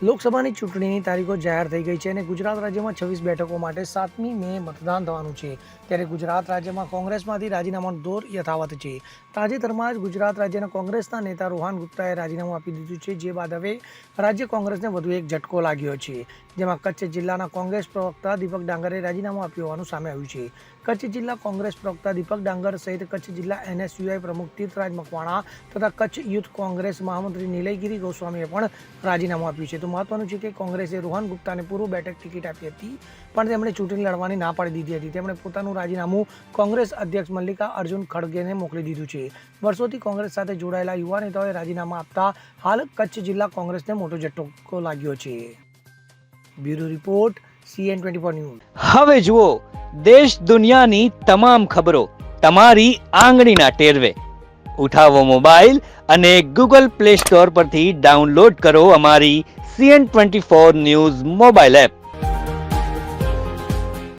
લોકસભાની ચૂંટણીની તારીખો જાહેર થઈ ગઈ છે અને ગુજરાત રાજ્યમાં 26 બેઠકો માટે 7મી મે મતદાન થવાનું છે. ત્યારે ગુજરાત રાજ્યમાં કોંગ્રેસમાંથી રાજીનામાનો દોર યથાવત છે. તાજેતરમાં જ ગુજરાત રાજ્યના કોંગ્રેસના નેતા રોહન ગુપ્તાએ રાજીનામું આપી દીધું છે, જે બાદ હવે રાજ્ય કોંગ્રેસને વધુ એક ઝટકો લાગ્યો છે, જેમાં કચ્છ જિલ્લાના કોંગ્રેસ પ્રવક્તા દીપક ડાંગરે રાજીનામું આપ્યું હોવાનું સામે આવ્યું છે. કચ્છ જિલ્લા કોંગ્રેસ પ્રવક્તા દીપક ડાંગર સહિત કચ્છ જિલ્લા NSUI પ્રમુખ તીર્થરાજ મકવાણા તથા કચ્છ યુથ કોંગ્રેસ મહામંત્રી નીલયગિરી ગોસ્વામીએ પણ રાજીનામું આપ્યું છે. તો મહત્વનું છે કે કોંગ્રેસે રોહન ગુપ્તાને પૂર્વ બેઠક ટિકિટ આપી હતી, પણ તેમણે ચૂંટણી લડવાની ના પાડી દીધી હતી. તેમણે પોતાનું રાજીનામું કોંગ્રેસ અધ્યક્ષ મલ્લિકા અર્જુન ખડગેને મોકલી દીધું છે. વર્ષોથી કોંગ્રેસ સાથે જોડાયેલા યુવા નેતાઓએ રાજીનામા આપતા હાલ કચ્છ જિલ્લા કોંગ્રેસને મોટો ઝટકો લાગ્યો છે. Bureau report CN24 news. હવે જુઓ દેશ દુનિયાની તમામ ખબરો તમારી આંગળીના ટેરવે. ઉઠાવો મોબાઈલ અને Google Play Store પરથી ડાઉનલોડ કરો અમારી CN24 ન્યૂઝ મોબાઈલ એપ.